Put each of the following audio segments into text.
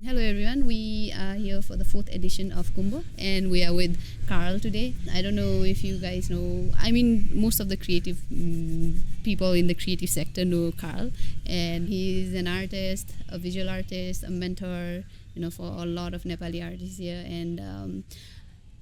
Hello everyone, we are here for the fourth edition of Kumbha and we are with Karl today. I don't know if you guys know, I mean, most of the creative people in the creative sector know Karl, and he's an artist, a visual artist, a mentor, for a lot of Nepali artists here, and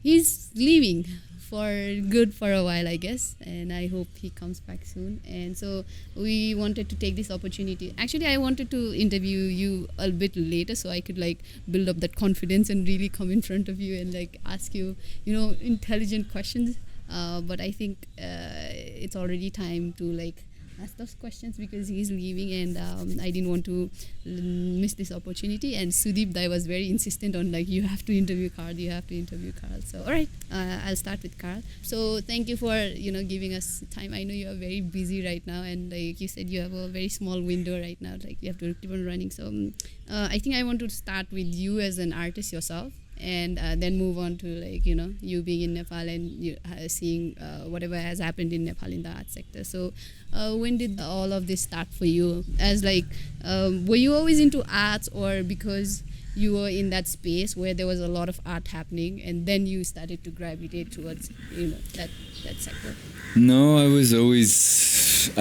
he's leaving for good for a while, I guess, and I hope he comes back soon. And so we wanted to take this opportunity. Actually, I wanted to interview you a bit later so I could like build up that confidence and really come in front of you and like ask you, intelligent questions. But I think it's already time to like ask those questions because he's leaving, and I didn't want to miss this opportunity. And Sudeep Dai was very insistent on like, you have to interview Karl, you have to interview Karl. So all right, I'll start with Karl. So thank you for giving us time. I know you are very busy right now, and like you said, you have a very small window right now. Like you have to keep on running. So I think I want to start with you as an artist yourself, and then move on to like you being in Nepal and you seeing whatever has happened in Nepal in the art sector. So when did all of this start for you? As like were you always into arts, or because you were in that space where there was a lot of art happening and then you started to gravitate towards that sector? No, I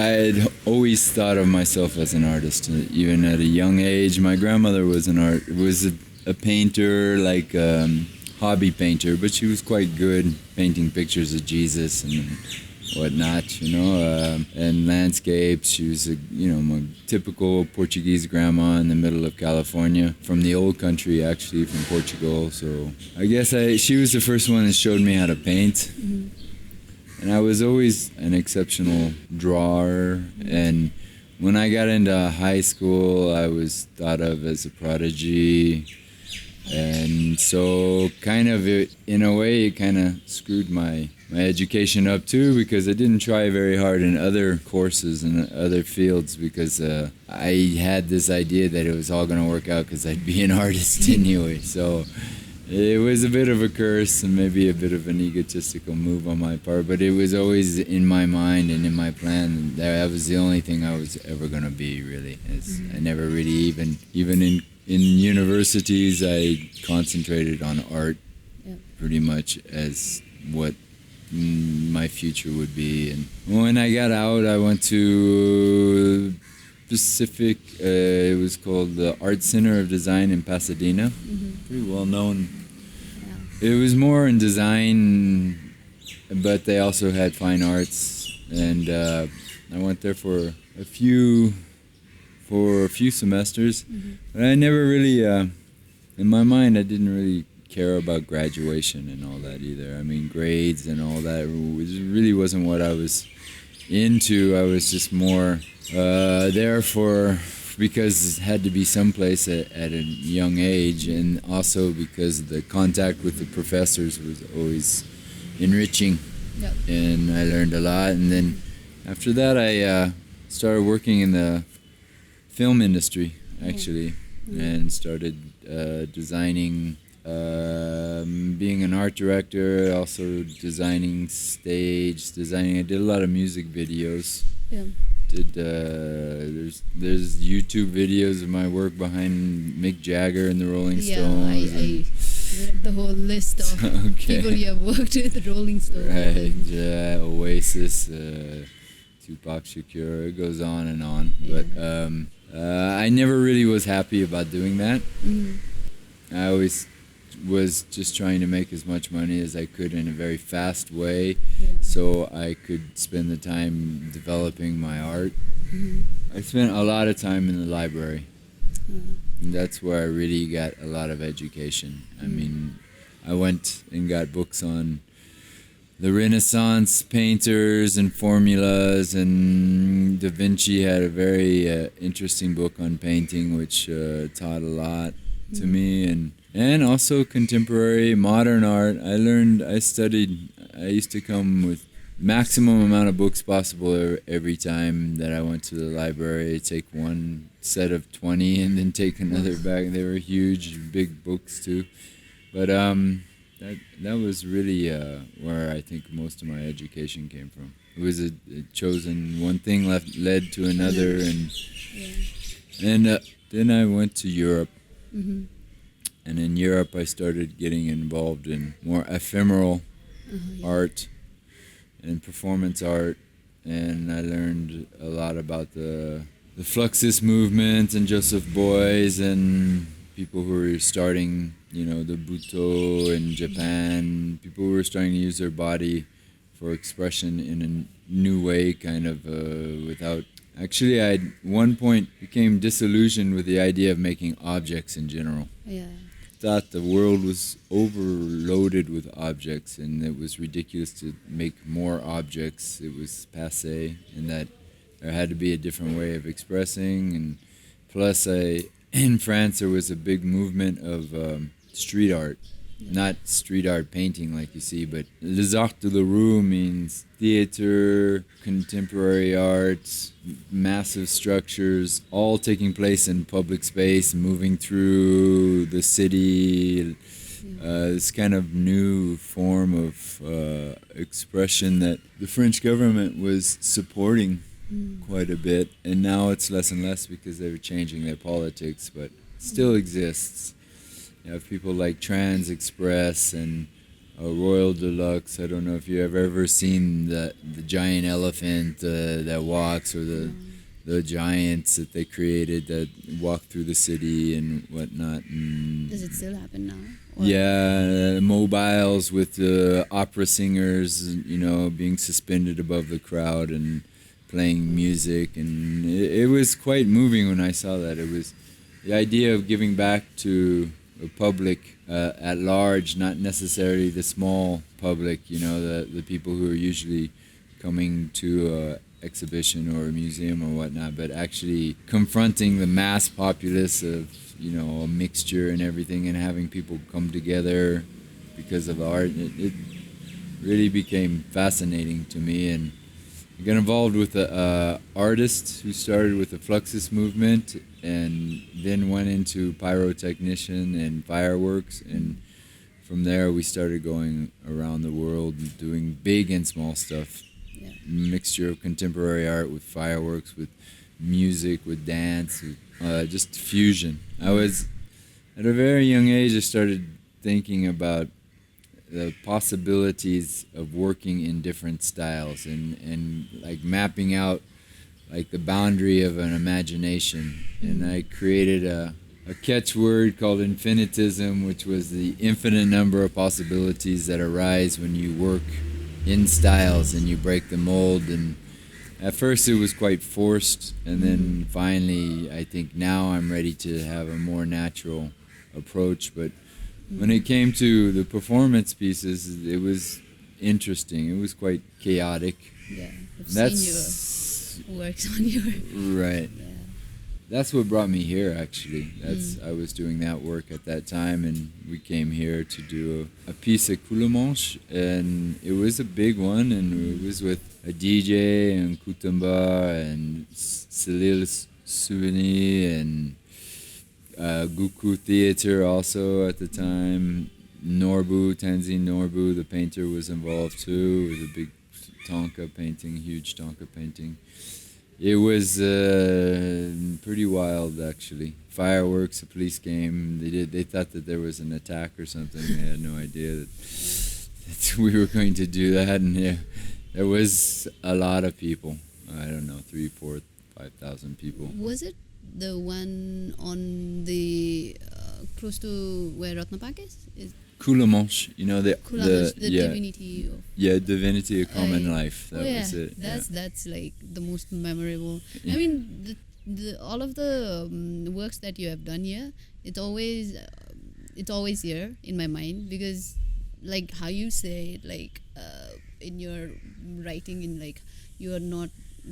had always thought of myself as an artist, even at a young age. My grandmother was a painter, like hobby painter, but she was quite good painting pictures of Jesus and whatnot, and landscapes. She was a typical Portuguese grandma in the middle of California, from the old country, actually, from Portugal. So I guess she was the first one that showed me how to paint. Mm-hmm. And I was always an exceptional drawer, and when I got into high school, I was thought of as a prodigy. And so in a way, it kind of screwed my education up too, because I didn't try very hard in other courses and other fields, because I had this idea that it was all going to work out because I'd be an artist anyway. So it was a bit of a curse and maybe a bit of an egotistical move on my part, but it was always in my mind and in my plan. That was the only thing I was ever going to be, really. I never really even in universities, I concentrated on art pretty much as what my future would be. And when I got out, I went to Pacific, it was called the Art Center of Design in Pasadena. Mm-hmm. Pretty well known. Yeah. It was more in design, but they also had fine arts. And I went there for a few semesters, mm-hmm. but I never really, in my mind, I didn't really care about graduation and all that either. I mean, grades and all that really wasn't what I was into. I was just more there because it had to be someplace at a young age, and also because the contact with the professors was always enriching. Yep. And I learned a lot. And then after that, I started working in the film industry, actually, and started designing, being an art director, also designing stage, I did a lot of music videos. Yeah. There's YouTube videos of my work behind Mick Jagger and the Rolling Stones. I read the whole list of people you have worked with, the Rolling Stones. Right, Oasis, Tupac Shakur, it goes on and on. Yeah. But I never really was happy about doing that. Mm-hmm. I always was just trying to make as much money as I could in a very fast way, so I could spend the time developing my art. Mm-hmm. I spent a lot of time in the library. And that's where I really got a lot of education. I mean, I went and got books on the Renaissance painters and formulas, and Da Vinci had a very interesting book on painting, which taught a lot to me, and also contemporary modern art. I used to come with maximum amount of books possible every time that I went to the library. Take one set of 20 and then take another back. They were huge, big books too. But that was really where I think most of my education came from. It was a chosen one thing led to another, and then I went to Europe. Mm-hmm. And in Europe, I started getting involved in more ephemeral art and performance art, and I learned a lot about the Fluxus movement and Joseph Beuys and people who were starting, the Buto in Japan, people who were starting to use their body for expression in a new way, kind of without. Actually, I at one point became disillusioned with the idea of making objects in general. Yeah. Thought the world was overloaded with objects and it was ridiculous to make more objects. It was passé, and that there had to be a different way of expressing. And plus, in France there was a big movement of street art. Not street art painting like you see, but les arts de la rue means theater, contemporary art, massive structures, all taking place in public space, moving through the city. This kind of new form of expression that the French government was supporting quite a bit, and now it's less and less because they were changing their politics, but it still exists. You have people like Trans Express and Royal Deluxe. I don't know if you have ever seen the giant elephant that walks, or the giants that they created that walk through the city and whatnot. And does it still happen now? Or? Yeah, mobiles with the opera singers, being suspended above the crowd and playing music. And it was quite moving when I saw that. It was the idea of giving back to the public at large, not necessarily the small public, the people who are usually coming to an exhibition or a museum or whatnot, but actually confronting the mass populace of, a mixture and everything, and having people come together because of art. It really became fascinating to me, and I got involved with an artist who started with the Fluxus movement and then went into pyrotechnician and fireworks, and from there we started going around the world doing big and small stuff. Yeah. Mixture of contemporary art with fireworks, with music, with dance, with, just fusion. I was, at a very young age, I started thinking about the possibilities of working in different styles and like mapping out like the boundary of an imagination. And I created a catchword called infinitism, which was the infinite number of possibilities that arise when you work in styles and you break the mold. And at first it was quite forced, and then finally I think now I'm ready to have a more natural approach. But when it came to the performance pieces, it was interesting. It was quite chaotic. Yeah, I've seen your works on your... Right. Yeah. That's what brought me here, actually. I was doing that work at that time, and we came here to do a piece at Coulamanche, and it was a big one, and it was with a DJ and Kumbha and Celil Souveni and Guku Theater also at the time. Tanzine Norbu, the painter, was involved too, with a big Tonka painting, huge Tonka painting. It was pretty wild, actually. Fireworks, a police came. They thought that there was an attack or something. They had no idea that we were going to do that, and there was a lot of people. I don't know, 3,000, 4,000, 5,000 people. Was it the one on the close to where Ratnapak is? Coulamanche, the divinity of... Yeah, divinity of common life. That was it. That's like the most memorable. I mean, the all of the works that you have done here, it's always here in my mind, because like how you say it, like in your writing, in like you are not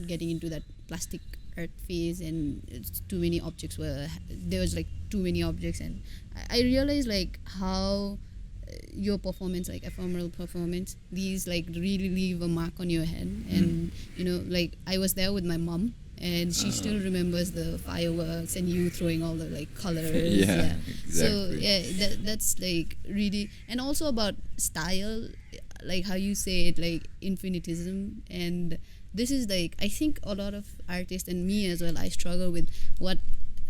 getting into that plastic art phase, and it's too many objects there was like too many objects, and I realized like how your performance, like ephemeral performance, these like really leave a mark on your head. And like I was there with my mom, and she still remembers the fireworks and you throwing all the like colors. Exactly. So that's like really, and also about style, like how you say it, like infinitism. And this is like, I think a lot of artists and me as well, I struggle with what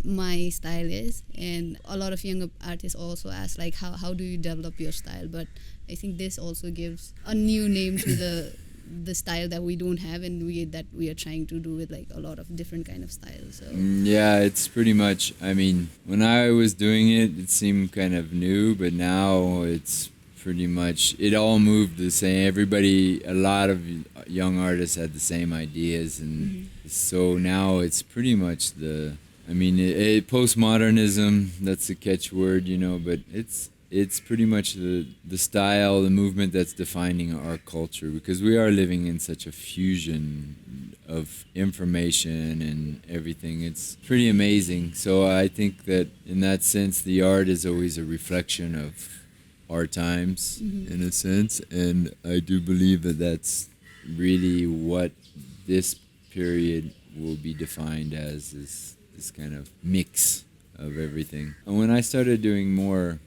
my style is, and a lot of younger artists also ask like how do you develop your style, but I think this also gives a new name to the style that we don't have, and we are trying to do with like a lot of different kind of styles. So Yeah, it's pretty much, I mean, when I was doing it, it seemed kind of new, but now it's pretty much, it all moved the same. Everybody, a lot of young artists had the same ideas, and so now it's pretty much I mean, postmodernism, that's the catchword, but it's pretty much the style, the movement that's defining our culture, because we are living in such a fusion of information and everything. It's pretty amazing. So I think that in that sense, the art is always a reflection of our times, in a sense, and I do believe that that's really what this period will be defined as, this kind of mix of everything. And when I started doing more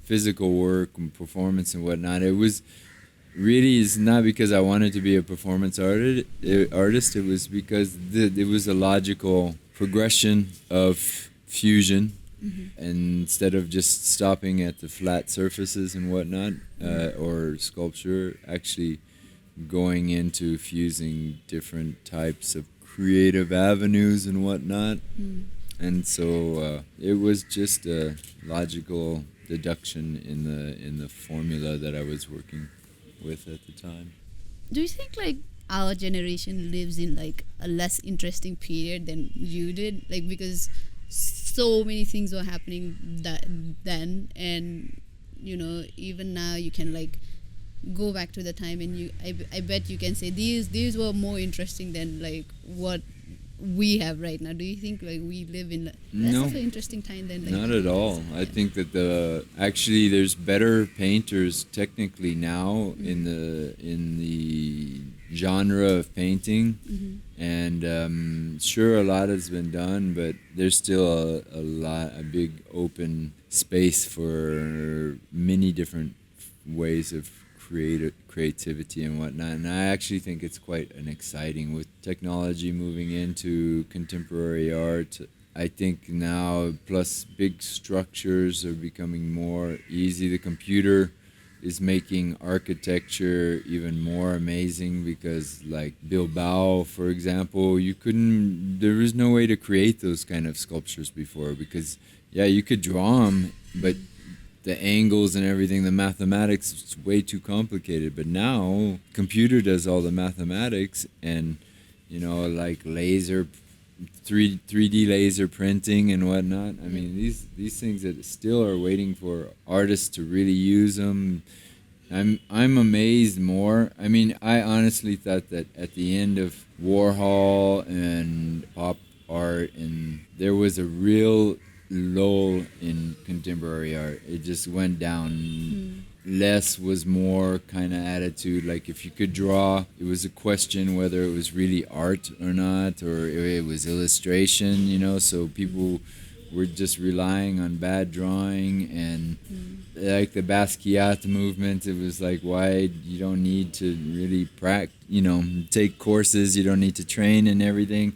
physical work and performance and whatnot, it was really is not because I wanted to be a performance artist. It was because it was a logical progression of fusion, and instead of just stopping at the flat surfaces and whatnot, or sculpture, actually going into fusing different types of creative avenues and whatnot. And so it was just a logical deduction in the formula that I was working with at the time. do you think like our generation lives in like a less interesting period than you did, like because so many things were happening that then, and even now you can like go back to the time, and I bet you can say these were more interesting than like what we have right now. Do you think like we live in less No, of an interesting time than like not at all. I think that actually there's better painters technically now in the genre of painting, and sure, a lot has been done, but there's still a big open space for many different ways of creativity and whatnot. And I actually think it's quite an exciting, with technology moving into contemporary art. I think now, plus big structures are becoming more easy. The computer is making architecture even more amazing, because like Bilbao, for example, there was no way to create those kind of sculptures before, because you could draw them, but the angles and everything, the mathematics, it's way too complicated. But now computer does all the mathematics, and like 3D laser printing and whatnot. I mean, these things that still are waiting for artists to really use them. I'm amazed more. I mean, I honestly thought that at the end of Warhol and pop art, and there was a real lull in contemporary art. It just went down. Less was more kind of attitude. Like if you could draw, it was a question whether it was really art or not, or it was illustration, so people were just relying on bad drawing. And like the Basquiat movement, it was like, why you don't need to really take courses, you don't need to train and everything.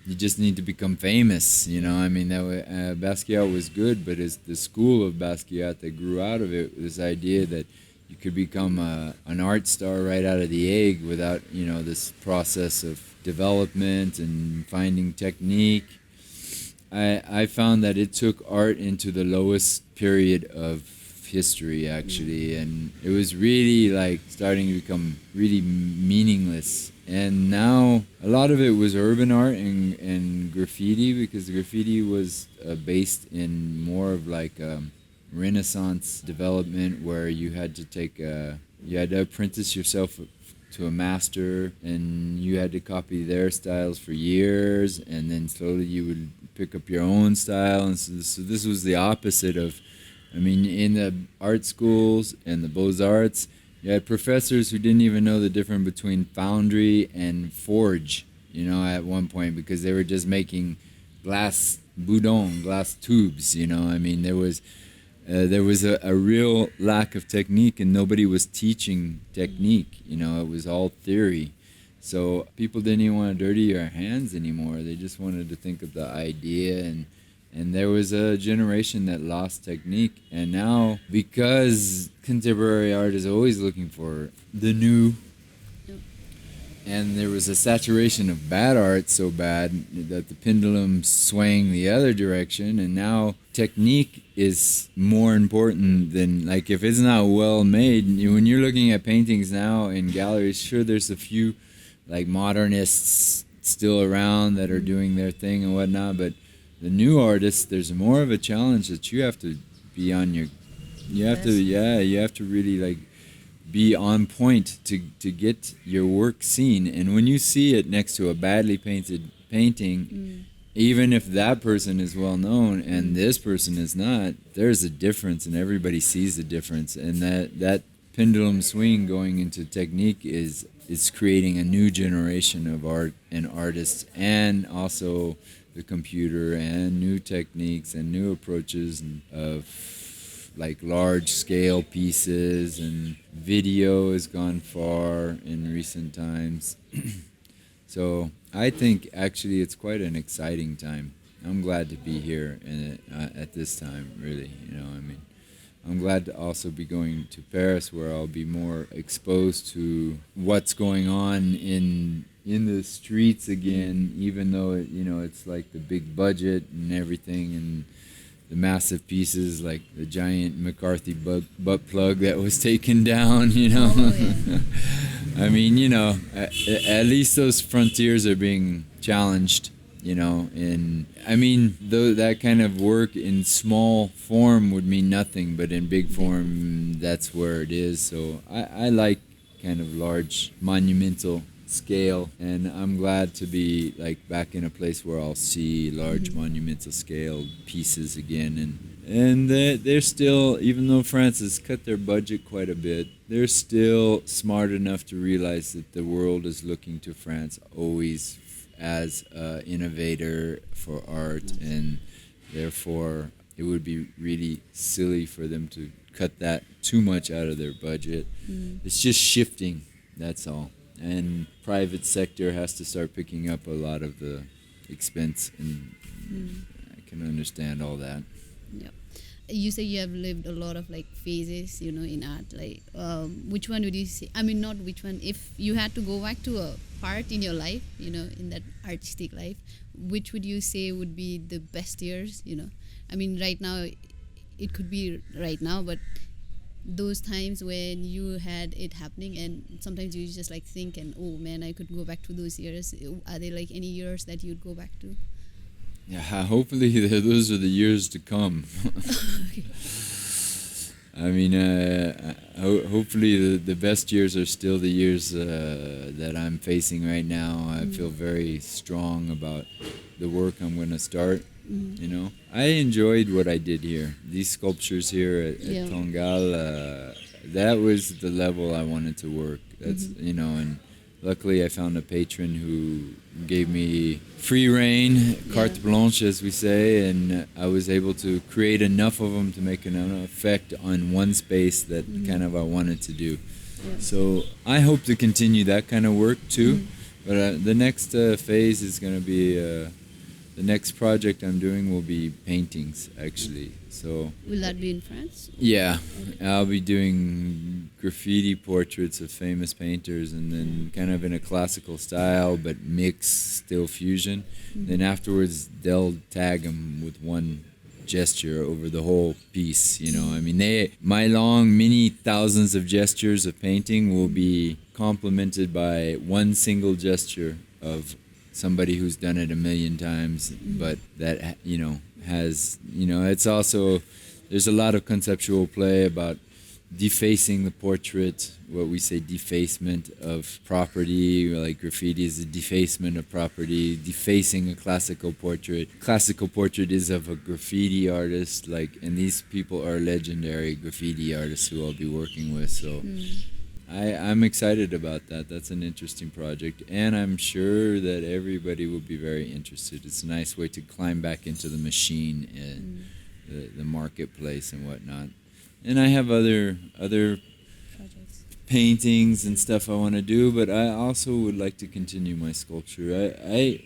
You just need to become famous, I mean, Basquiat was good, but it's the school of Basquiat that grew out of it, this idea that you could become an art star right out of the egg without, this process of development and finding technique. I found that it took art into the lowest period of history, actually, and it was really like starting to become really meaningless. And now a lot of it was urban art and graffiti, because graffiti was based in more of like Renaissance development, where you had to apprentice yourself to a master, and you had to copy their styles for years, and then slowly you would pick up your own style. And so this was the opposite of, I mean, in the art schools and the Beaux-Arts, you had professors who didn't even know the difference between foundry and forge, at one point, because they were just making glass tubes, I mean, there was a real lack of technique, and nobody was teaching technique, it was all theory. So people didn't even want to dirty their hands anymore. They just wanted to think of the idea, and And there was a generation that lost technique. And now, because contemporary art is always looking for the new, and there was a saturation of bad art so bad that the pendulum swang the other direction, and now technique is more important than, like, if it's not well made. When you're looking at paintings now in galleries, sure, there's a few like modernists still around that are doing their thing and whatnot, but the new artists, there's more of a challenge that you have to be on your, you have to, you have to really like be on point to get your work seen. And when you see it next to a badly painted painting, even if that person is well known and this person is not, there's a difference, and everybody sees the difference. And that pendulum swing going into technique is creating a new generation of art and artists, and also the computer and new techniques and new approaches of like large scale pieces, and video has gone far in recent times. So I think actually it's quite an exciting time. I'm glad to be here at this time, really. I mean, I'm glad to also be going to Paris, where I'll be more exposed to what's going on in the streets again, even though it's like the big budget and everything, and the massive pieces like the giant McCarthy butt plug that was taken down, Oh, yeah. I mean, at least those frontiers are being challenged, and I mean, though that kind of work in small form would mean nothing, but in big form, that's where it is. So I like kind of large monumental scale, and I'm glad to be like back in a place where I'll see large monumental scale pieces again. And they're still, even though France has cut their budget quite a bit, they're still smart enough to realize that the world is looking to France always as an innovator for art, and therefore it would be really silly for them to cut that too much out of their budget. It's just shifting, that's all. And private sector has to start picking up a lot of the expense, and I can understand all that. Yep. You say you have lived a lot of like phases, in art. Like, which one would you say? I mean, not which one. If you had to go back to a part in your life, in that artistic life, which would you say would be the best years? I mean, right now, it could be right now, but those times when you had it happening, and sometimes you just like think, and oh man, I could go back to those years. Are there like any years that you'd go back to? Yeah, hopefully those are the years to come. I mean, hopefully the best years are still the years that I'm facing right now. I feel very strong about the work I'm going to start. I enjoyed what I did here. These sculptures here at Tongal, that was the level I wanted to work. That's and luckily I found a patron who gave me free rein, carte blanche, as we say, and I was able to create enough of them to make an effect on one space that kind of I wanted to do. So I hope to continue that kind of work too. But the next phase is going to be. The next project I'm doing will be paintings, actually. So will that be in France? Yeah, I'll be doing graffiti portraits of famous painters, and then kind of in a classical style, but mixed still fusion. Then afterwards, they'll tag them with one gesture over the whole piece. I mean, my long, many thousands of gestures of painting will be complemented by one single gesture of somebody who's done it a million times, but that has it's also, there's a lot of conceptual play about defacing the portrait, what we say defacement of property, like graffiti is a defacement of property, defacing a classical portrait. Classical portrait is of a graffiti artist, and these people are legendary graffiti artists who I'll be working with, so I'm excited about that. That's an interesting project, and I'm sure that everybody will be very interested. It's a nice way to climb back into the machine and the marketplace and whatnot. And I have other Projects. paintings and stuff I want to do, but I also would like to continue my sculpture.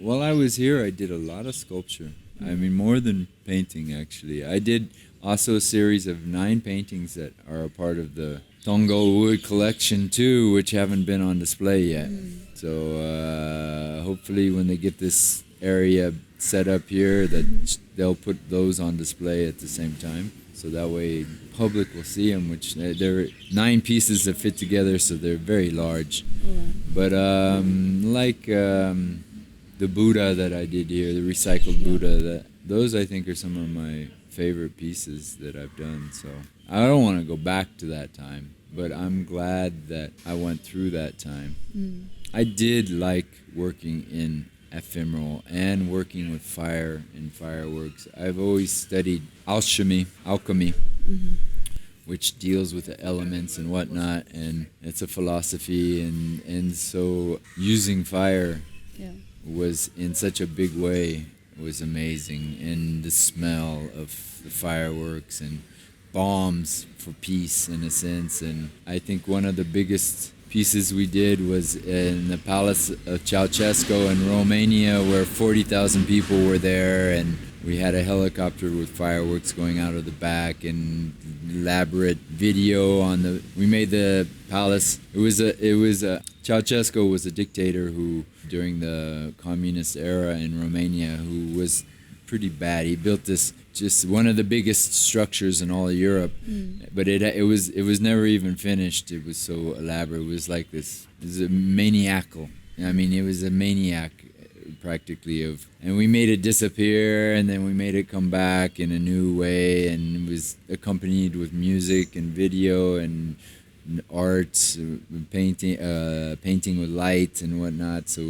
While I was here, I did a lot of sculpture. I mean, more than painting, actually. I did also a series of 9 paintings that are a part of the Tongo Wood collection, too, which haven't been on display yet. So hopefully when they get this area set up here, that they'll put those on display at the same time. So that way public will see them, which they're 9 pieces that fit together, so they're very large. But the Buddha that I did here, the recycled Buddha, those I think are some of my favorite pieces that I've done. So I don't want to go back to that time, but I'm glad that I went through that time. I did like working in ephemeral and working with fire and fireworks. I've always studied alchemy, which deals with the elements and whatnot, and it's a philosophy, and so using fire was in such a big way was amazing, and the smell of the fireworks and bombs for peace in a sense. And I think one of the biggest pieces we did was in the Palace of Ceausescu in Romania, where 40,000 people were there, and we had a helicopter with fireworks going out of the back, and elaborate video on the. We made the palace. It was a Ceausescu was a dictator who, during the communist era in Romania, who was pretty bad. He built this just one of the biggest structures in all of Europe, but it was never even finished. It was so elaborate. It was like this. It was a maniacal. I mean, it was a maniac practically and we made it disappear, and then we made it come back in a new way, and it was accompanied with music and video and art, painting with light and whatnot. So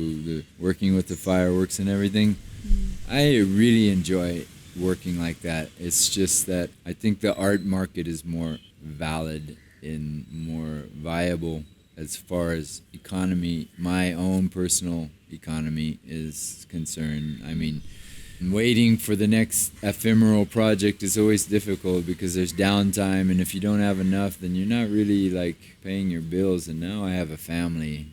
working with the fireworks and everything, I really enjoy working like that. It's just that I think the art market is more valid and more viable as far as economy, my own personal economy is concerned. I mean, waiting for the next ephemeral project is always difficult because there's downtime, and if you don't have enough, then you're not really like paying your bills. And now I have a family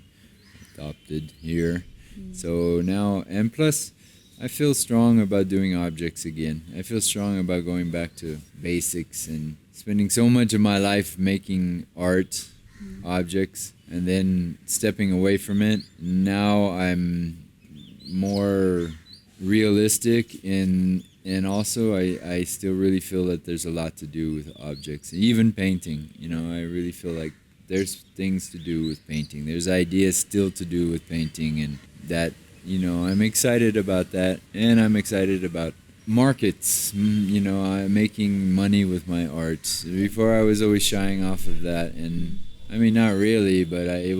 adopted here, so now, and plus I feel strong about doing objects again. I feel strong about going back to basics and spending so much of my life making art objects and then stepping away from it. Now I'm more realistic, and also I still really feel that there's a lot to do with objects, even painting. You know, I really feel like there's things to do with painting. There's ideas still to do with painting, and that, you know, I'm excited about that, and I'm excited about markets, you know, making money with my art. Before I was always shying off of that, and I mean, not really, but I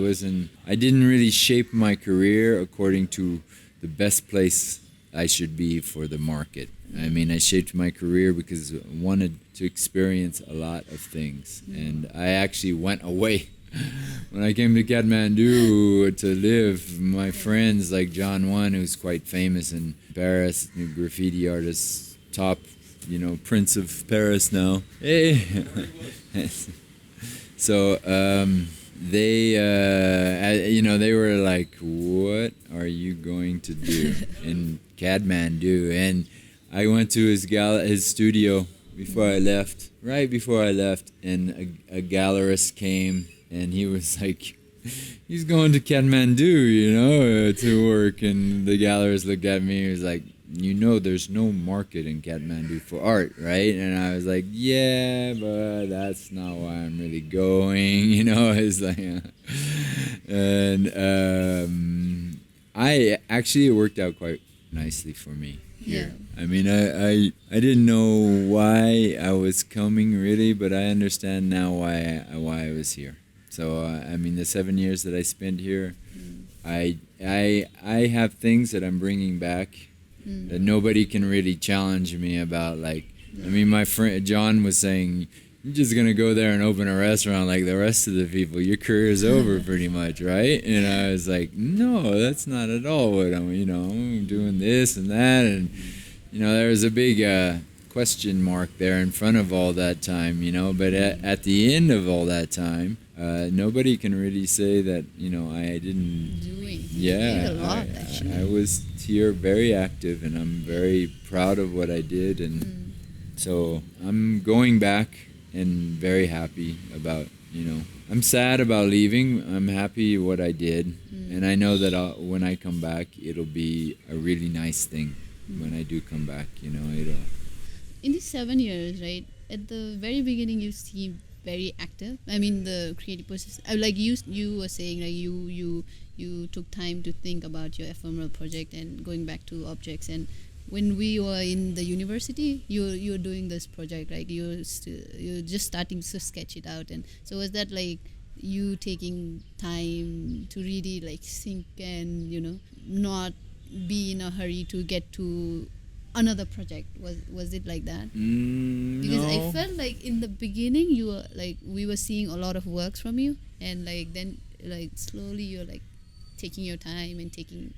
didn't really shape my career according to the best place I should be for the market. I mean, I shaped my career because I wanted to experience a lot of things, and I actually went away. When I came to Kathmandu to live, my friends like John One, who's quite famous in Paris, a graffiti artist, top, you know, Prince of Paris now. Hey. So they, you know, they were like, "What are you going to do in Kathmandu?" And I went to his studio before I left, right before I left, and a gallerist came. And he was like, he's going to Kathmandu, you know, to work. And the gallerist looked at me. He was like, you know, there's no market in Kathmandu for art, right? And I was like, yeah, but that's not why I'm really going, you know. It's like, and it worked out quite nicely for me here. Yeah. I mean, I didn't know why I was coming really, but I understand now why I was here. So I mean, the 7 years that I spent here, I have things that I'm bringing back that nobody can really challenge me about. Like, I mean, my friend John was saying, "You're just gonna go there and open a restaurant like the rest of the people. Your career's over, pretty much, right?" And I was like, "No, that's not at all what I'm. You know, I'm doing this and that, and you know, there was a big question mark there in front of all that time, you know. But at the end of all that time." Nobody can really say that, you know, I didn't Yeah, did a lot, actually. I was here very active, and I'm very proud of what I did, and so I'm going back and very happy about, I'm sad about leaving. I'm happy what I did, and I know that when I come back, it'll be a really nice thing. When I do come back, it'll. In these 7 years, right? At the very beginning, you seem very active. I mean, the creative process. Like you were saying, like you took time to think about your ephemeral project and going back to objects. And when we were in the university, you're doing this project, right? You're just starting to sketch it out. And so was that like you taking time to really like think and not be in a hurry to get to another project? Was it like that? Because I No. felt like in the beginning you were like we were seeing a lot of works from you, and like then like slowly you're like taking your time and taking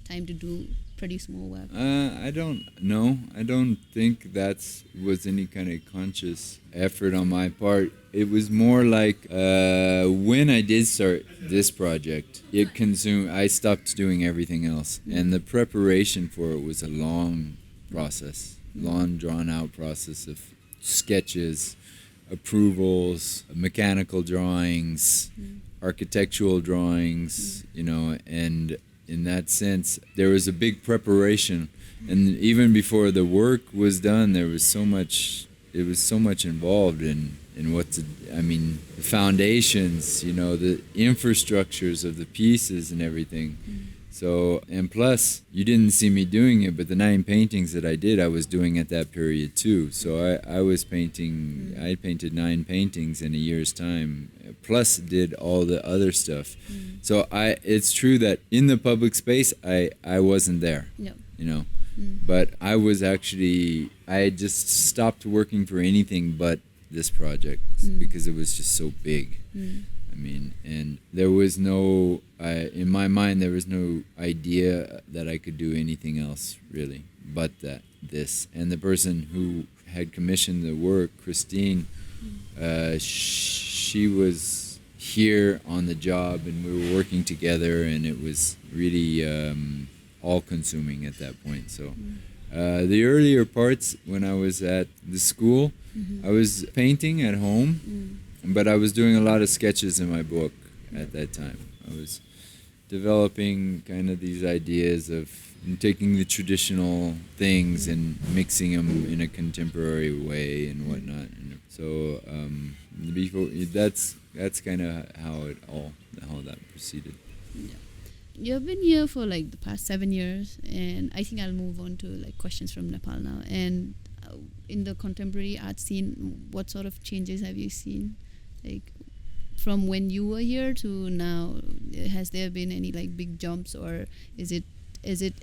time to produce more work. I don't know. I don't think that's was any kind of conscious effort on my part. It was more like when I did start this project, it consumed. I stopped doing everything else, and the preparation for it was a long process, long drawn out process of sketches, approvals, mechanical drawings, architectural drawings, and in that sense, there was a big preparation, and even before the work was done, there was so much. It was so much involved in the foundations, the infrastructures of the pieces and everything. So, and plus, you didn't see me doing it, but the 9 paintings that I did, I was doing at that period too. So I was painting. I painted 9 paintings in a year's time, plus did all the other stuff. So it's true that in the public space, I wasn't there. No. But I was actually, I had just stopped working for anything but this project because it was just so big. I mean, and there was no, in my mind, there was no idea that I could do anything else really but this. And the person who had commissioned the work, Christine, she was here on the job, and we were working together, and it was really all-consuming at that point. So the earlier parts, when I was at the school, I was painting at home, but I was doing a lot of sketches in my book at that time. I was developing kind of these ideas of taking the traditional things and mixing them in a contemporary way and whatnot. And so before that's kind of how that proceeded. You've been here for like the past 7 years, and I think I'll move on to like questions from Nepal now. And in the contemporary art scene, what sort of changes have you seen, like from when you were here to now? Has there been any like big jumps, or is it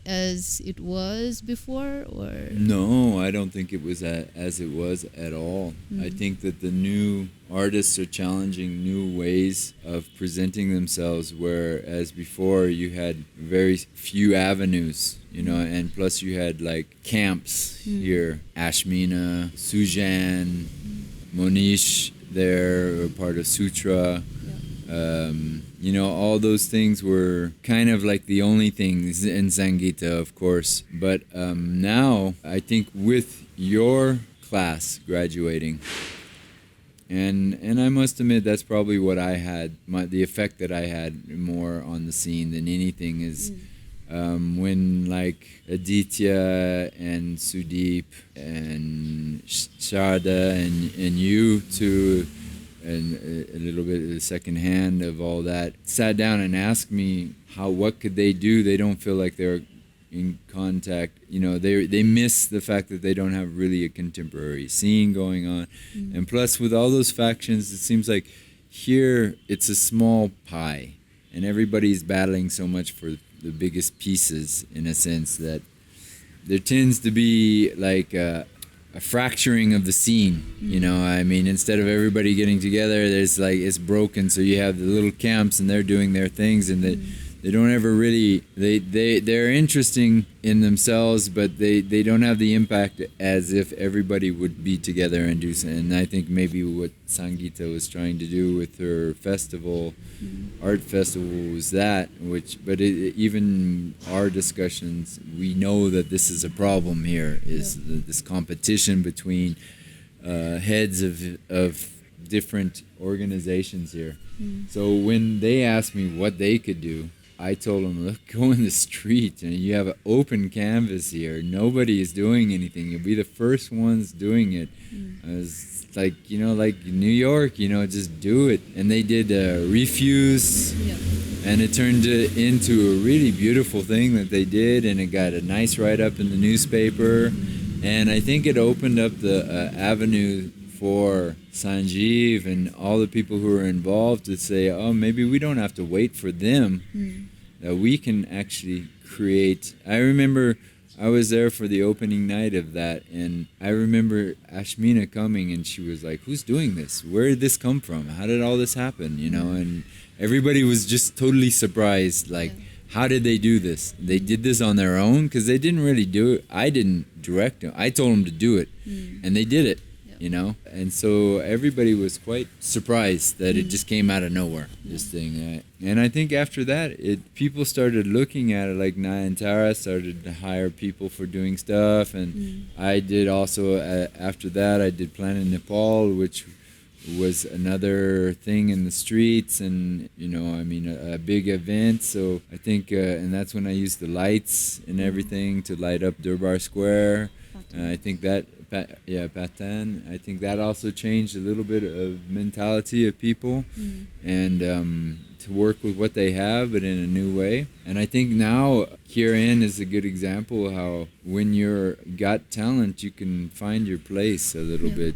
as it was before, or? No, I don't think it was as it was at all. I think that the new artists are challenging new ways of presenting themselves, whereas before you had very few avenues, and plus you had like camps here. Ashmina, Sujan, Monish, they're part of Sutra. All those things were kind of like the only things in Sangita, of course. But now, I think with your class graduating, and I must admit that's probably what I had, the effect that I had more on the scene than anything is when like Aditya and Sudeep and Sharda and you two, and a little bit of the second hand of all that, sat down and asked me what could they do. They don't feel like they're in contact. They miss the fact that they don't have really a contemporary scene going on. And plus, with all those factions, it seems like here it's a small pie, and everybody's battling so much for the biggest pieces, in a sense that there tends to be like a fracturing of the scene. I mean, instead of everybody getting together, there's like it's broken. So you have the little camps, and they're doing their things, and they don't ever really, they're interesting in themselves, but they don't have the impact as if everybody would be together and do something. And I think maybe what Sangeeta was trying to do with her festival, art festival, was that, even our discussions, we know that this is a problem here, is this competition between heads of different organizations here. So when they asked me what they could do, I told them, look, go in the street, and you have an open canvas here. Nobody is doing anything. You'll be the first ones doing it. I was like, like New York, just do it. And they did Refuse, and it turned into a really beautiful thing that they did, and it got a nice write-up in the newspaper. And I think it opened up the avenue for Sanjeev and all the people who are involved to say, oh, maybe we don't have to wait for them, that we can actually create. I remember I was there for the opening night of that, and I remember Ashmina coming, and she was like, who's doing this? Where did this come from? How did all this happen? And everybody was just totally surprised, like, how did they do this? They did this on their own, because they didn't really do it. I didn't direct them. I told them to do it, and they did it. And so everybody was quite surprised that it just came out of nowhere, this thing. And I think after that, people started looking at it, like Nayantara started to hire people for doing stuff, and I did also, after that, I did Planet Nepal, which was another thing in the streets, and a big event. So I think, and that's when I used the lights and everything to light up Durbar Square. I think that, Patan. I think that also changed a little bit of mentality of people, and to work with what they have, but in a new way. And I think now Kieran is a good example of how when you're got talent, you can find your place a little bit.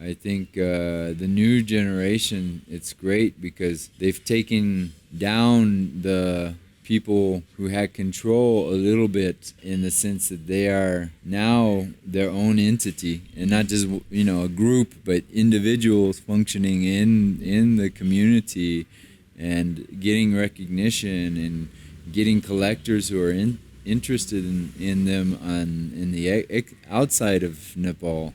I think the new generation, it's great because they've taken down the people who had control a little bit, in the sense that they are now their own entity, and not just a group, but individuals functioning in the community and getting recognition and getting collectors who are interested in them in the outside of Nepal.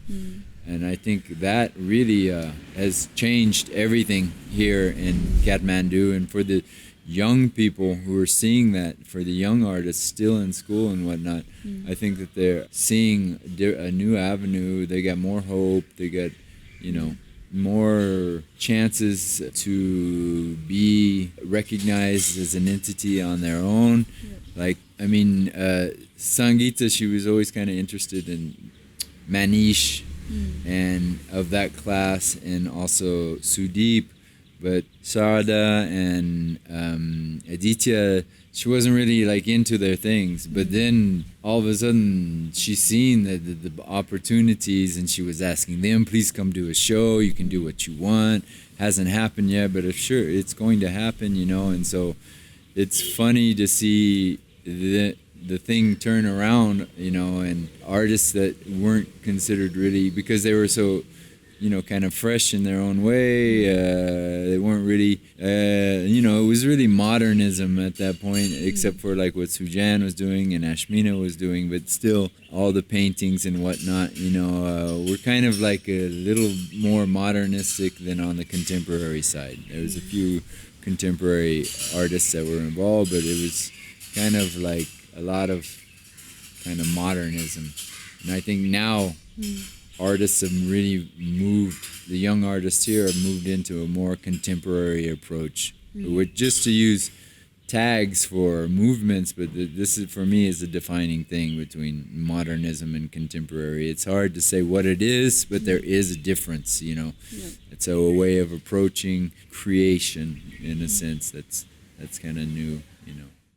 And I think that really has changed everything here in Kathmandu, and for the young people who are seeing that, for the young artists still in school and whatnot, I think that they're seeing a new avenue. They got more hope. They got, more chances to be recognized as an entity on their own. Sangeeta, she was always kind of interested in Manish and of that class, and also Sudeep. But Sarada and Aditya, she wasn't really into their things. But then all of a sudden she's seen the opportunities, and she was asking them, please come do a show. You can do what you want. Hasn't happened yet, but sure, it's going to happen, And so it's funny to see the thing turn around, and artists that weren't considered really, because they were so kind of fresh in their own way. They weren't really, it was really modernism at that point, except for what Sujan was doing and Ashmina was doing, but still all the paintings and whatnot, were kind of a little more modernistic than on the contemporary side. There was a few contemporary artists that were involved, but it was kind of a lot of kind of modernism. And I think now artists have really moved, the young artists here have moved into a more contemporary approach, just to use tags for movements, but this is, for me, is a defining thing between modernism and contemporary. It's hard to say what it is, but there is a difference, It's a way of approaching creation, in a sense, that's kind of new,